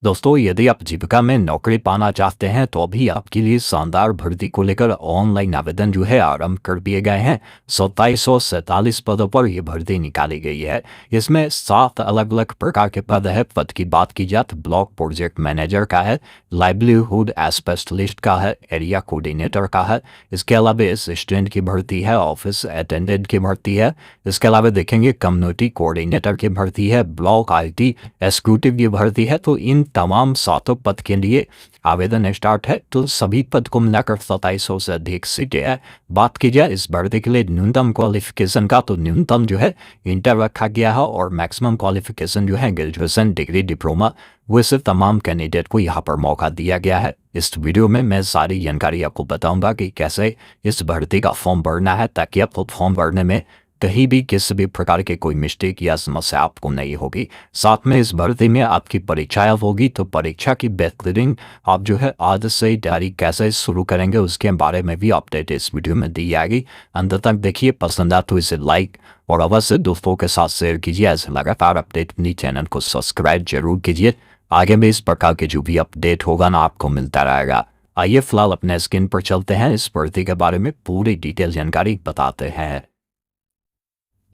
दोस्तों, यदि आप जीविका में नौकरी पाना चाहते हैं तो अभी आपके लिए शानदार भर्ती को लेकर ऑनलाइन आवेदन जो है आरंभ कर दिए गए हैं। 2747 पदों पर यह भर्ती निकाली गई है। इसमें 7 अलग अलग प्रकार के पद है। पद की बात की जाए तो ब्लॉक प्रोजेक्ट मैनेजर का है, लाइवलीहुड स्पेशलिस्ट का है, एरिया कोऑर्डिनेटर का है। इसके अलावा असिस्टेंट की भर्ती है, ऑफिस अटेंडेंट की भर्ती है। इसके अलावा देखेंगे कम्युनिटी कोऑर्डिनेटर की भर्ती है, ब्लॉक IT एग्जीक्यूटिव की भर्ती है। तो इन तमाम 7 पद के लिए आवेदन स्टार्ट है। तो सभी पद को मिलाकर 2700 से अधिक सीटें है। बात की जाए इस भर्ती के लिए न्यूनतम क्वालिफिकेशन का, तो न्यूनतम जो है इंटर रखा गया है और मैक्सिमम क्वालिफिकेशन जो है ग्रेजुएशन डिग्री डिप्लोमा। वैसे तमाम कैंडिडेट को यहाँ पर मौका दिया गया है। इस वीडियो में मैं सारी जानकारी आपको बताऊंगा कि कैसे इस भर्ती का फॉर्म भरना है, ताकि आपको फॉर्म भरने में कहीं भी किसी भी प्रकार के कोई मिस्टेक या समस्या आपको नहीं होगी। साथ में इस भर्ती में आपकी परीक्षाएं होगी, तो परीक्षा की बेहतरीन आप जो है आज से ही तैयारी कैसे शुरू करेंगे उसके बारे में भी अपडेट इस वीडियो में दी जाएगी। अंत तक देखिए, पसंद आ तो इसे लाइक और अवश्य दोस्तों के साथ शेयर कीजिए। ऐसे लगातार अपडेट अपनी चैनल को सब्सक्राइब जरूर कीजिए। आगे भी इस प्रकार के जो भी अपडेट होगा ना आपको मिलता रहेगा। आइए फिलहाल अपने स्क्रीन पर चलते हैं, इस भर्ती के बारे में पूरी डिटेल जानकारी बताते हैं।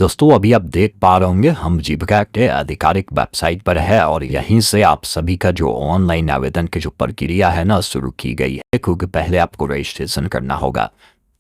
दोस्तों, अभी आप देख पा रहे होंगे हम जीविका के आधिकारिक वेबसाइट पर है और यहीं से आप सभी का जो ऑनलाइन आवेदन की जो प्रक्रिया है ना शुरू की गई है, क्योंकि पहले आपको रजिस्ट्रेशन करना होगा।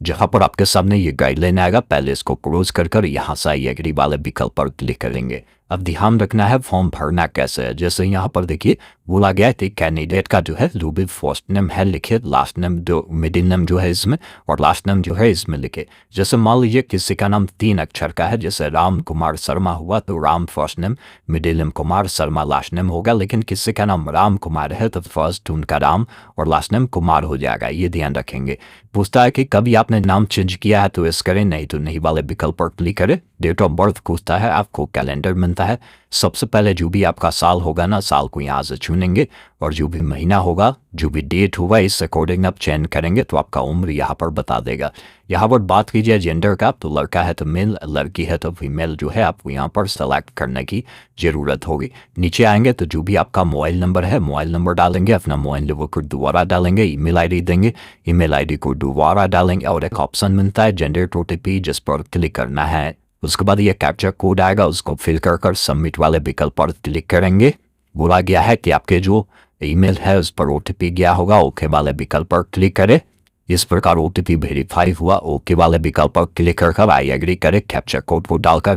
जहां पर आपके सामने ये गाइडलाइन आएगा, पहले इसको क्लोज कर यहाँ से आई एग्री वाले विकल्प पर क्लिक करेंगे। अब ध्यान रखना है फॉर्म भरना कैसे है। जैसे यहाँ पर देखिए बोला गया है कि कैंडिडेट का जो है जो भी फर्स्ट नेम है लिखे, लास्ट नेम जो मिडिल नेम जो है इसमें और लास्ट नेम जो है इसमें लिखे। जैसे मान लीजिए किसी का नाम 3 अक्षर का है, जैसे राम कुमार शर्मा हुआ तो Ram first name, middle name Kumar, Sharma last name होगा। लेकिन किसी का नाम राम कुमार है तो फर्स्ट उनका राम और लास्ट नेम कुमार हो जाएगा, ये ध्यान रखेंगे। पूछता है कि कभी आपने नाम चेंज किया है तो इस करें, नहीं तो नहीं वाले विकल्प पर क्लिक करें। डेट ऑफ बर्थ पूछता है, आपको कैलेंडर मिलता है। सबसे पहले जो भी आपका साल होगा ना, साल को यहाँ से चुनेंगे और जो भी महीना होगा, जो भी डेट होगा, इस अकॉर्डिंग आप चेंज करेंगे तो आपका उम्र यहाँ पर बता देगा। यहाँ पर बात कीजिए जेंडर का, तो लड़का है तो मेल, लड़की है तो फीमेल जो है आपको यहाँ पर सेलेक्ट करने की ज़रूरत होगी। नीचे आएंगे तो जो भी आपका मोबाइल नंबर है, मोबाइल नंबर डालेंगे, अपना मोबाइल नंबर को दोबारा डालेंगे, ईमेल आईडी देंगे, ईमेल आईडी को दोबारा डालेंगे और एक ऑप्शन मिलता है जनरेट OTP, जिस पर क्लिक करना है। उसके बाद ये कैप्चा कोड आएगा, उसको फिल कर सबमिट वाले विकल्प पर क्लिक करेंगे। बोला गया है कि आपके जो ईमेल है उस पर OTP गया होगा, ओके वाले विकल्प पर क्लिक करें। इस प्रकार OTP वेरीफाई हुआ, ओके वाले विकल्प पर क्लिक कर आई एग्री करें। कैप्चा कोड को डालकर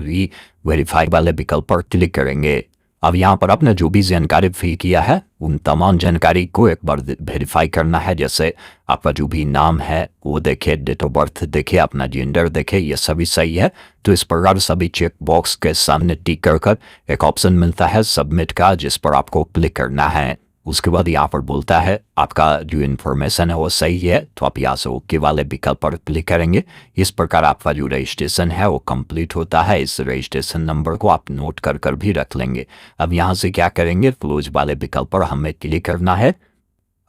वेरीफाई वाले विकल्प पर क्लिक करेंगे। अब यहाँ पर आपने जो भी जानकारी फिल किया है उन तमाम जानकारी को एक बार वेरीफाई करना है। जैसे आपका जो भी नाम है वो देखे, डेट ऑफ बर्थ देखे, अपना जेंडर देखे, ये सभी सही है। तो इस प्रकार सभी चेक बॉक्स के सामने टिक कर एक ऑप्शन मिलता है सबमिट का, जिस पर आपको क्लिक करना है। उसके बाद यहाँ पर बोलता है आपका जो इन्फॉर्मेशन है वो सही है, तो आप यहाँ से ओके वाले विकल्प पर क्लिक करेंगे। इस प्रकार आपका जो रजिस्ट्रेशन है वो कंप्लीट होता है। इस रजिस्ट्रेशन नंबर को आप नोट कर भी रख लेंगे। अब यहाँ से क्या करेंगे, क्लोज वाले विकल्प पर हमें क्लिक करना है।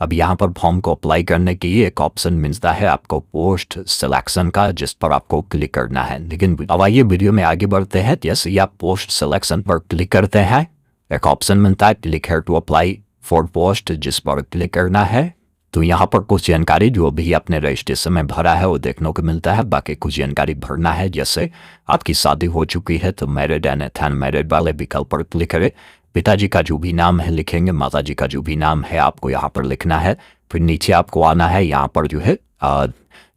अब यहाँ पर फॉर्म को अप्लाई करने के लिए एक ऑप्शन मिलता है आपको पोस्ट सिलेक्शन का, जिस पर आपको क्लिक करना है। लेकिन अब आइए वीडियो में आगे बढ़ते हैं। जैसे ही आप पोस्ट सिलेक्शन पर क्लिक करते हैं, एक ऑप्शन मिलता है click here to apply for post, जिस पर क्लिक करना है। तो यहाँ पर कुछ जानकारी जो भी आपने रजिस्ट्रेशन में भरा है वो देखने को मिलता है। बाकी कुछ जानकारी भरना है, जैसे आपकी शादी हो चुकी है तो मैरिड एंड अनमैरिड वाले विकल्प पर क्लिक करें। पिताजी का जो भी नाम है लिखेंगे, माताजी का जो भी नाम है आपको यहाँ पर लिखना है। फिर नीचे आपको आना है, यहाँ पर जो है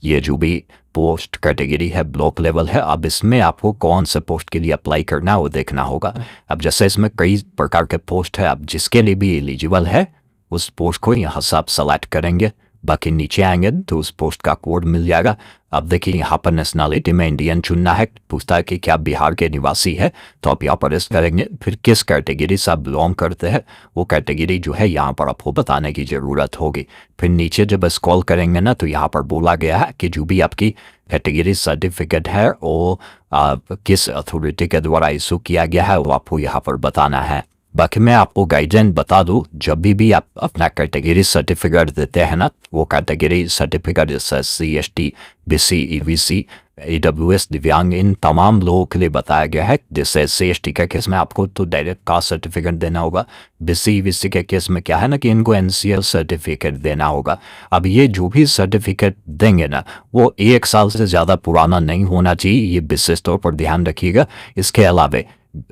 ये जो भी पोस्ट कैटेगरी है ब्लॉक लेवल है। अब इसमें आपको कौन से पोस्ट के लिए अप्लाई करना है वो देखना होगा। अब जैसे इसमें कई प्रकार के पोस्ट है, अब जिसके लिए भी एलिजिबल है उस पोस्ट को यहाँ से आप सेलेक्ट करेंगे। बाकी नीचे आएंगे तो उस पोस्ट का कोड मिल जाएगा। अब देखिए यहाँ पर नेशनलिटी में इंडियन चुनना है। पूछता है कि क्या बिहार के निवासी है, तो आप यहाँ पर इस करेंगे। फिर किस कैटेगरी से आप बिलोंग करते हैं वो कैटेगरी जो है यहाँ पर आपको बताने की ज़रूरत होगी। फिर नीचे जब स्क्रॉल करेंगे ना तो यहाँ पर बोला गया है कि जो भी आपकी कैटेगरी सर्टिफिकेट है वो किस अथॉरिटी के द्वारा इशू किया गया है वो आपको यहाँ पर बताना है। बाकी मैं आपको गाइडलाइन बता दूं, जब भी आप अपना कैटेगरी सर्टिफिकेट देते हैं ना, वो category certificate SC ST BC EBC AWS दिव्यांग इन तमाम लोगों के लिए बताया गया है। जैसे CST के केस में आपको तो डायरेक्ट कास्ट सर्टिफिकेट देना होगा। BC के केस में क्या है ना कि इनको NCL सर्टिफिकेट देना होगा। अब ये जो भी सर्टिफिकेट देंगे ना वो 1 साल से ज़्यादा पुराना नहीं होना चाहिए, ये विशेष तौर पर ध्यान रखिएगा। इसके अलावा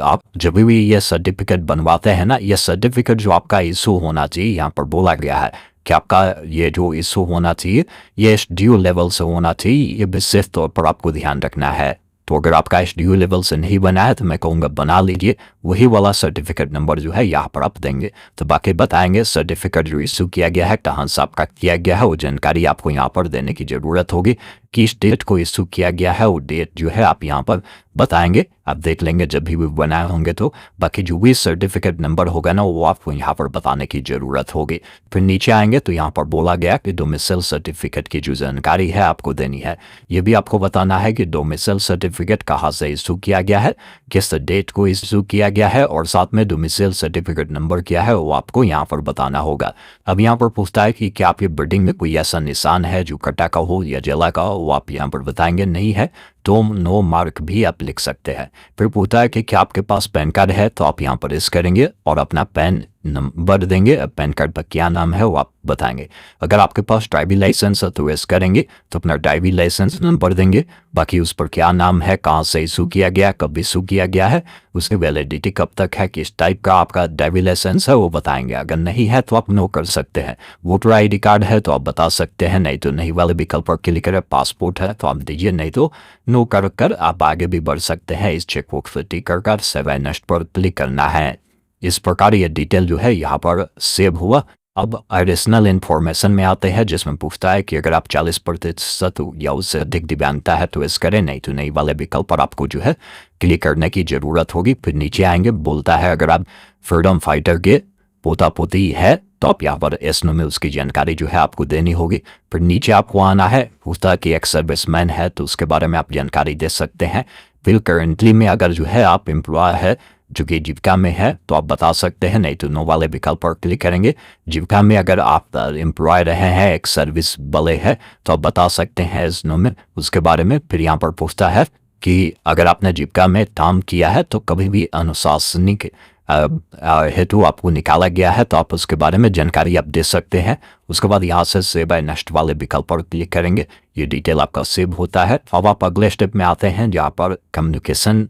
आप जब भी ये सर्टिफिकेट बनवाते हैं ना, ये सर्टिफिकेट जो आपका इशू होना चाहिए, यहाँ पर बोला गया है कि आपका ये जो इशू होना चाहिए ये SDU लेवल से होना चाहिए, ये विशेष तौर पर आपको ध्यान रखना है। तो अगर आपका SDU लेवल से नहीं बना है तो मैं कहूँगा बना लीजिए, वही वाला सर्टिफिकेट नंबर जो है यहाँ पर आप देंगे तो बाकी बताएंगे सर्टिफिकेट जो इशू किया गया है, कहाँ से आपका किया गया है, वो जानकारी आपको यहाँ पर देने की ज़रूरत होगी। किस डेट को इशू किया गया है वो डेट जो है आप यहाँ पर बताएंगे, आप देख लेंगे जब भी बनाए होंगे तो। बाकी जो भी सर्टिफिकेट नंबर होगा ना वो आपको यहाँ पर बताने की ज़रूरत होगी। फिर नीचे आएंगे तो यहाँ पर बोला गया कि डोमिसाइल सर्टिफिकेट की जो जानकारी है आपको देनी है। ये भी आपको बताना है कि डोमिसाइल सर्टिफिकेट कहाँ से इशू किया गया है, किस डेट को इशू किया गया है और साथ में डोमिसाइल सर्टिफिकेट नंबर क्या है वो आपको यहाँ पर बताना होगा। अब यहाँ पर पूछता है कि क्या आपके बिल्डिंग में कोई ऐसा निशान है जो कटा का हो या जला का हो, वो आप यहाँ पर बताएंगे। नहीं है तो नो मार्क भी आप लिख सकते हैं। फिर पूछता है कि क्या आपके पास पैन कार्ड है, तो आप यहाँ पर इस करेंगे और अपना पैन नंबर देंगे। अब पैन कार्ड पर क्या नाम है वो आप बताएंगे। अगर आपके पास ड्राइविंग लाइसेंस है तो इस करेंगे तो अपना ड्राइविंग लाइसेंस नंबर देंगे। बाकी उस पर क्या नाम है, कहाँ से इशू किया गया, कब इशू किया गया है, उसकी वैलिडिटी कब तक है, किस टाइप का आपका ड्राइविंग लाइसेंस है वो बताएंगे। अगर नहीं है तो आप नो कर सकते हैं। वोटर ID कार्ड है तो आप बता सकते हैं, नहीं तो नहीं वाले विकल्प पर क्लिक करें। पासपोर्ट है तो आप दीजिए, नहीं तो नो कर आप आगे भी बढ़ सकते हैं। इस चेकबॉक्स पर टिक कर सेव नेक्स्ट पर क्लिक करना है। इस प्रकार ये डिटेल जो है यहाँ पर सेव हुआ। अब एडिशनल इन्फॉर्मेशन में आते हैं जिसमें पूछता है कि अगर आप 40% या उससे अधिक दिव्यांगता है तो इस करें, नहीं तो नहीं वाले विकल्प पर आपको जो है क्लिक करने की ज़रूरत होगी। फिर नीचे आएंगे, बोलता है अगर आप फ्रीडम फाइटर के पोता पोती है तो आप यहाँ पर एस में उसकी जानकारी जो है आपको देनी होगी। फिर नीचे आपको आना है, पूछता है कि एक सर्विसमैन है तो उसके बारे में आप जानकारी दे सकते हैं। फिर करेंटली में अगर जो है आप एम्प्लॉय है जो कि जीविका में है तो आप बता सकते हैं, नहीं तो नो वाले विकल्प पर क्लिक करेंगे। जीविका में अगर आप एम्प्लॉय रहे हैं, एक सर्विस वाले है तो आप बता सकते हैं इस नो में उसके बारे में। फिर यहाँ पर पूछता है कि अगर आपने जीविका में काम किया है तो कभी भी अनुशासनिक हेतु आपको निकाला गया है तो आप उसके बारे में जानकारी आप दे सकते हैं। उसके बाद यहाँ से सेव बाय नेक्स्ट वाले विकल्प पर क्लिक करेंगे, ये डिटेल आपका सेव होता है। अब आप अगले स्टेप में आते हैं जहाँ पर कम्युनिकेशन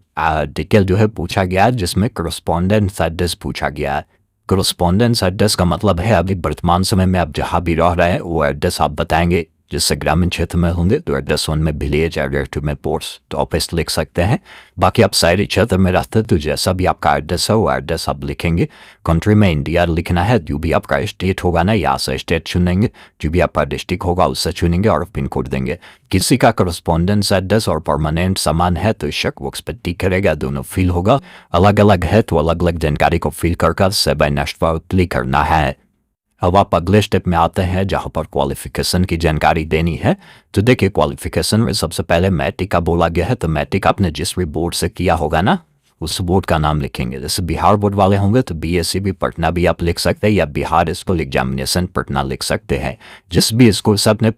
डिटेल जो है पूछा गया है, जिसमें करस्पॉन्डेंस एड्रेस पूछा गया है। करस्पॉन्डेंस एड्रेस का मतलब है अभी वर्तमान समय में आप जहाँ भी रह रहे हैं वो एड्रेस आप बताएंगे। जिससे ग्रामीण क्षेत्र में होंगे तो एड्रेस 1 में विलेज, एड्रेस 2 में पोर्ट्स तो ऑफिस लिख सकते हैं। बाकी आप शहरी क्षेत्र में रहते हैं तो जैसा भी आपका एड्रेस है वो एड्रेस आप लिखेंगे। कंट्री में इंडिया लिखना है, जो भी आपका स्टेट होगा ना यहाँ से स्टेट चुनेंगे, जो भी आपका डिस्ट्रिक्ट होगा उससे चुनेंगे और पिन कोड देंगे। किसी का करस्पॉन्डेंस एड्रेस और परमानेंट समान है तो चेक बॉक्स पर टिक करेगा, दोनों फिल होगा। अलग अलग है तो अलग अलग जानकारी को फिल कर सेव बाय नेक्स्ट पर क्लिक करना है। अब आप अगले स्टेप में आते हैं जहाँ पर क्वालिफिकेशन की जानकारी देनी है। तो देखिए क्वालिफिकेशन में सबसे पहले मैट्रिक का बोला गया है, तो मैट्रिक आपने जिस भी बोर्ड से किया होगा ना उस बोर्ड का नाम लिखेंगे। जैसे बिहार बोर्ड वाले होंगे तो BSCB पटना भी आप लिख सकते हैं या बिहार स्कूल एग्जामिनेशन पटना लिख सकते हैं। जिस भी स्कूल से आपने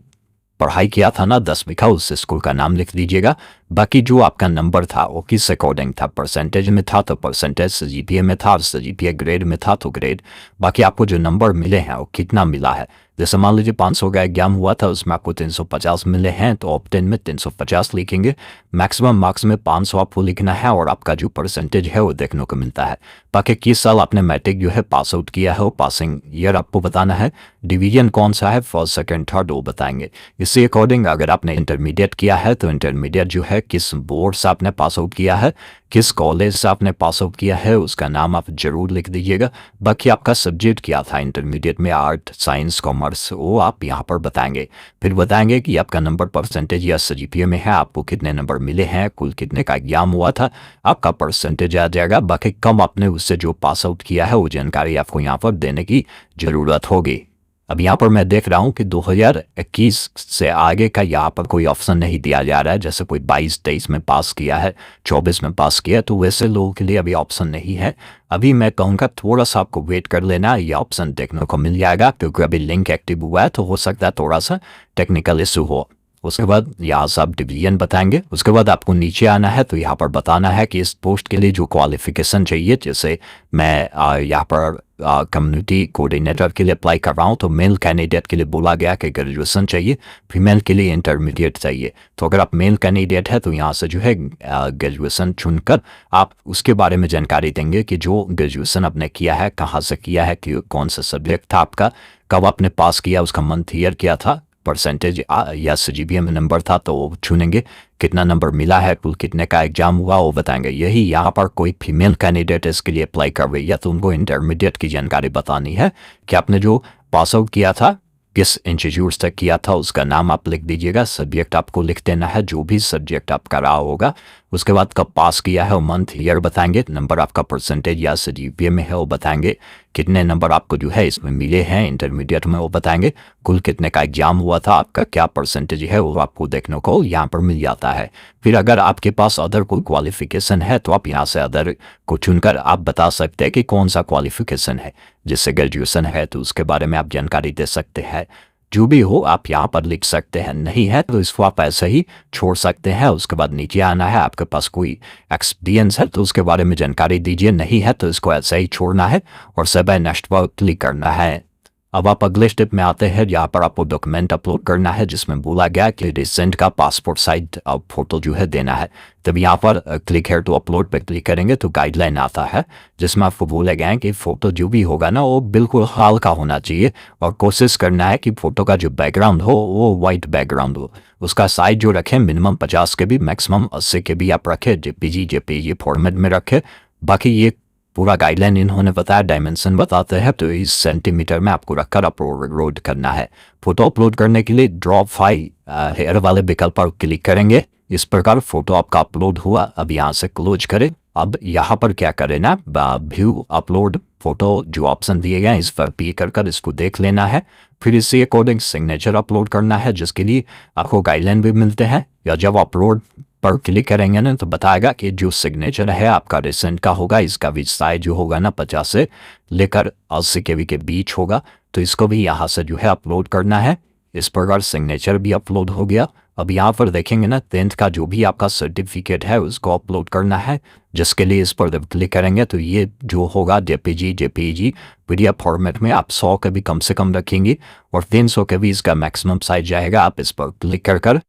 पढ़ाई किया था ना 10वीं का, उस स्कूल का नाम लिख दीजिएगा। बाकी जो आपका नंबर था वो किस अकॉर्डिंग था, परसेंटेज में था तो परसेंटेज, से GPA में था तो GPA, ग्रेड में था तो ग्रेड। बाकी आपको जो नंबर मिले हैं वो कितना मिला है, जैसे मान लीजिए 500 का एग्जाम हुआ था उसमें आपको 350 मिले हैं तो ऑप्टेन में 350 लिखेंगे। मैक्सिमम मार्क्स में 500 आपको लिखना है और आपका जो परसेंटेज है वो देखने को मिलता है। बाकी किस साल आपने मैट्रिक जो है पास आउट किया है वो पासिंग ईयर आपको बताना है। डिवीजन कौन सा है, फर्स्ट सेकंड थर्ड वो बताएंगे। इसी अकॉर्डिंग अगर आपने इंटरमीडिएट किया है तो इंटरमीडिएट जो है किस बोर्ड से आपने पास आउट किया है, किस कॉलेज से आपने पास आउट किया है उसका नाम आप जरूर लिख दीजिएगा। बाकी आपका सब्जेक्ट क्या था इंटरमीडिएट में, आर्ट, साइंस, कॉमर्स, वो आप यहाँ पर बताएंगे। फिर बताएंगे कि आपका नंबर परसेंटेज या GPA में है, आपको कितने नंबर मिले हैं, कुल कितने का एग्जाम हुआ था, आपका परसेंटेज आ जाएगा। बाकी कम आपने उससे जो पास आउट किया है वो जानकारी आपको यहाँ पर देने की ज़रूरत होगी। अब यहाँ पर मैं देख रहा हूँ कि 2021 से आगे का यहाँ पर कोई ऑप्शन नहीं दिया जा रहा है। जैसे कोई 22-23 में पास किया है, 24 में पास किया, तो वैसे लोगों के लिए अभी ऑप्शन नहीं है। अभी मैं कहूँगा थोड़ा सा आपको वेट कर लेना, ये ऑप्शन देखने को मिल जाएगा क्योंकि अभी लिंक एक्टिव हुआ है तो हो सकता है थोड़ा सा टेक्निकल इशू हो। उसके बाद यहाँ से आप डिवीजन बताएंगे। उसके बाद आपको नीचे आना है तो यहाँ पर बताना है कि इस पोस्ट के लिए जो क्वालिफिकेशन चाहिए, जैसे मैं यहाँ पर कम्युनिटी कोऑर्डिनेटर के लिए अप्लाई कर रहा हूँ तो मेल कैंडिडेट के लिए बोला गया कि ग्रेजुएशन चाहिए, फीमेल के लिए इंटरमीडिएट चाहिए। तो अगर आप मेल कैंडिडेट है तो यहाँ से जो है ग्रेजुएशन चुनकर आप उसके बारे में जानकारी देंगे कि जो ग्रेजुएशन आपने किया है, कहाँ से किया है, कि कौन सा सब्जेक्ट था आपका, कब आपने पास किया, उसका मंथ ईयर क्या था, परसेंटेज या CGPA में नंबर था तो वो चुनेंगे, कितना नंबर मिला है, कुल कितने का एग्जाम हुआ वो बताएंगे। यही यहाँ पर कोई फीमेल कैंडिडेट इसके लिए अप्लाई कर रही है तो उनको इंटरमीडिएट की जानकारी बतानी है कि आपने जो पास आउट किया था किस इंस्टीट्यूट से किया था, उसका नाम आप लिख दीजिएगा, सब्जेक्ट आपको लिख देना है जो भी सब्जेक्ट आप कर रहा होगा। उसके बाद कब पास किया है वो मंथ ईयर बताएंगे, नंबर आपका परसेंटेज या CGPA में है वो बताएंगे, कितने नंबर आपको जो है इसमें मिले हैं इंटरमीडिएट में वो बताएंगे, कुल कितने का एग्जाम हुआ था, आपका क्या परसेंटेज है वो आपको देखने को यहाँ पर मिल जाता है। फिर अगर आपके पास अदर कोई क्वालिफिकेशन है तो आप यहाँ से अदर को चुनकर आप बता सकते हैं कि कौन सा क्वालिफिकेशन है, जैसे ग्रेजुएशन है तो उसके बारे में आप जानकारी दे सकते हैं। जो भी हो आप यहाँ पर लिख सकते हैं, नहीं है तो इसको आप ऐसे ही छोड़ सकते हैं। उसके बाद नीचे आना है, आपके पास कोई एक्सपीरियंस है तो उसके बारे में जानकारी दीजिए, नहीं है तो इसको ऐसे ही छोड़ना है और सब नेक्स्ट पर क्लिक करना है। अब आप अगले स्टेप में आते हैं जहाँ पर आपको डॉक्यूमेंट अपलोड करना है, जिसमें बोला गया कि रिसेंट का पासपोर्ट साइज फोटो जो है देना है। तब यहाँ पर क्लिक है तो अपलोड पे क्लिक करेंगे तो गाइडलाइन आता है जिसमें आपको बोला गया है कि फ़ोटो जो भी होगा ना वो बिल्कुल हाल का होना चाहिए और कोशिश करना है कि फ़ोटो का जो बैकग्राउंड हो वो वाइट बैकग्राउंड हो। उसका साइज जो रखें मिनिमम 50 के भी, मैक्सिमम 80 के भी आप रखें, JPG फॉर्मेट में रखें। बाकी ये पूरा गाइडलाइन इन्होंने बताया, डायमेंशन बताते हैं तो इस सेंटीमीटर में आपको रखकर अपलोड करना है। फोटो अपलोड करने के लिए ड्रॉप फाइल हेयर वाले विकल्प पर क्लिक करेंगे। इस प्रकार फोटो आपका अपलोड हुआ। अब यहाँ से क्लोज करें। अब यहाँ पर क्या करें ना, व्यू अपलोड फोटो जो ऑप्शन दिए गए हैं इस पर क्लिक कर इसको देख लेना है। फिर इसी अकॉर्डिंग सिग्नेचर अपलोड करना है, जिसके लिए आपको गाइडलाइन भी मिलते हैं। या जब अपलोड पर क्लिक करेंगे ना तो बताएगा कि जो सिग्नेचर है आपका रिसेंट का होगा, इसका भी साइज जो होगा ना 50 से लेकर 80 KB के बीच होगा, तो इसको भी यहाँ से जो है अपलोड करना है। इस प्रकार सिग्नेचर भी अपलोड हो गया। अब यहाँ पर देखेंगे ना 10th का जो भी आपका सर्टिफिकेट है उसको अपलोड करना है, जिसके लिए इस पर जब क्लिक करेंगे तो ये जो होगा JPG PDF फॉर्मेट में आप 100 के भी कम से कम रखेंगे और 300 के भी इसका मैक्सिमम साइज जाएगा। आप इस पर क्लिक कर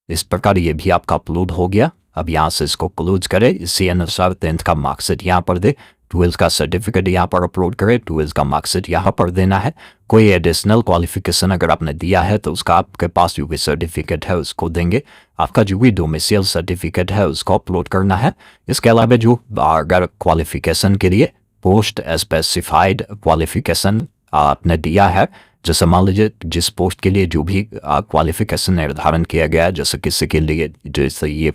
इस प्रकार ये भी आपका अपलोड हो गया। अब यहाँ से इसको क्लोज करें। इसी अनुसार 10th का मार्कशीट यहाँ पर दे, 12th का सर्टिफिकेट यहाँ पर अपलोड करें, 12th का मार्कशीट यहाँ पर देना है। कोई एडिशनल क्वालिफिकेशन अगर आपने दिया है तो उसका आपके पास जो भी सर्टिफिकेट है उसको देंगे। आपका जो भी डोमिसाइल सर्टिफिकेट है उसको अपलोड करना है। इसके अलावा जो अगर क्वालिफिकेशन के लिए पोस्ट स्पेसिफाइड क्वालिफिकेशन आपने दिया है, जैसे मान लीजिए जिस पोस्ट के लिए जो भी क्वालिफिकेशन निर्धारण किया गया है, जैसे किसी के लिए जैसे ये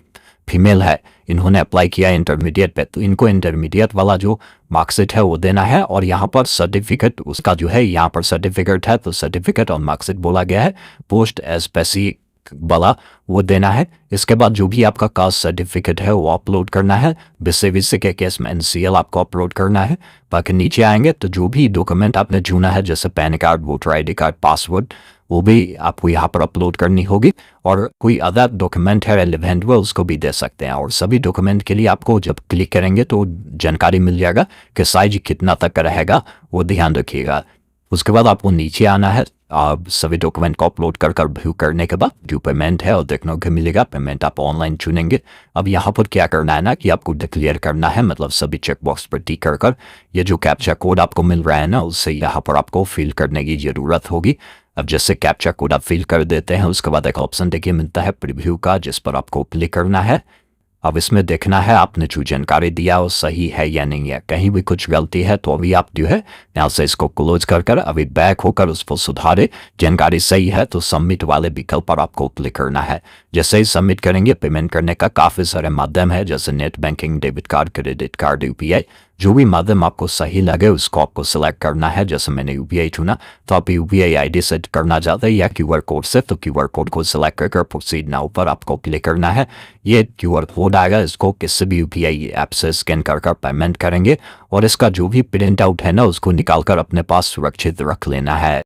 फीमेल है इन्होंने अप्लाई किया इंटरमीडिएट पे, तो इनको इंटरमीडिएट वाला जो मार्कशीट है वो देना है। और यहाँ पर सर्टिफिकेट उसका जो है यहाँ पर सर्टिफिकेट है तो सर्टिफिकेट और मार्कशीट बोला गया है, पोस्ट स्पेसिफिक वाला वो देना है। इसके बाद जो भी आपका कास्ट सर्टिफिकेट है वो अपलोड करना है। BC के केस में NCL आपको अपलोड करना है। बाकी नीचे आएंगे तो जो भी डॉक्यूमेंट आपने चुना है जैसे pan card, voter ID card, password, वो भी आपको यहाँ पर अपलोड करनी होगी। और कोई अदर डॉक्यूमेंट है रेलिवेंट वो उसको भी दे सकते हैं। और सभी डॉक्यूमेंट के लिए आपको जब क्लिक करेंगे तो जानकारी मिल जाएगा कि साइज कितना तक का रहेगा, वो ध्यान रखिएगा। उसके बाद आपको नीचे आना है। सभी डॉक्यूमेंट को अपलोड कर व्यू करने के बाद जो पेमेंट है और देखने को मिलेगा। पेमेंट आप ऑनलाइन चुनेंगे। अब यहाँ पर क्या करना है ना कि आपको डिक्लेयर करना है, मतलब सभी चेकबॉक्स पर टिक कर ये जो कैप्चा कोड आपको मिल रहा है ना उससे यहाँ पर आपको फिल करने की ज़रूरत होगी। अब जैसे कैप्चा कोड आप फिल कर देते हैं उसके बाद एक ऑप्शन देखिए मिलता है प्रीव्यू का, जिस पर आपको क्लिक करना है। अब इसमें देखना है आपने जो जानकारी दिया वो सही है या नहीं है। कहीं भी कुछ गलती है तो अभी आप जो है यहाँ से इसको क्लोज कर अभी बैक होकर उसको सुधारे। जानकारी सही है तो सबमिट वाले विकल्प पर आपको क्लिक करना है। जैसे ही सबमिट करेंगे पेमेंट करने का काफ़ी सारे माध्यम है, जैसे net banking, debit card, credit card, UPI, जो भी माध्यम आपको सही लगे उसको आपको सिलेक्ट करना है। जैसे मैंने UPI चुना तो आप UPI ID सेट करना चाहते हैं या QR कोड से, तो QR कोड को सिलेक्ट कर प्रोसीड नाउ पर आपको क्लिक करना है। ये QR कोड आएगा, इसको किसी भी UPI ऐप से स्कैन कर पेमेंट करेंगे और इसका जो भी प्रिंट आउट है ना उसको निकाल कर अपने पास सुरक्षित रख लेना है।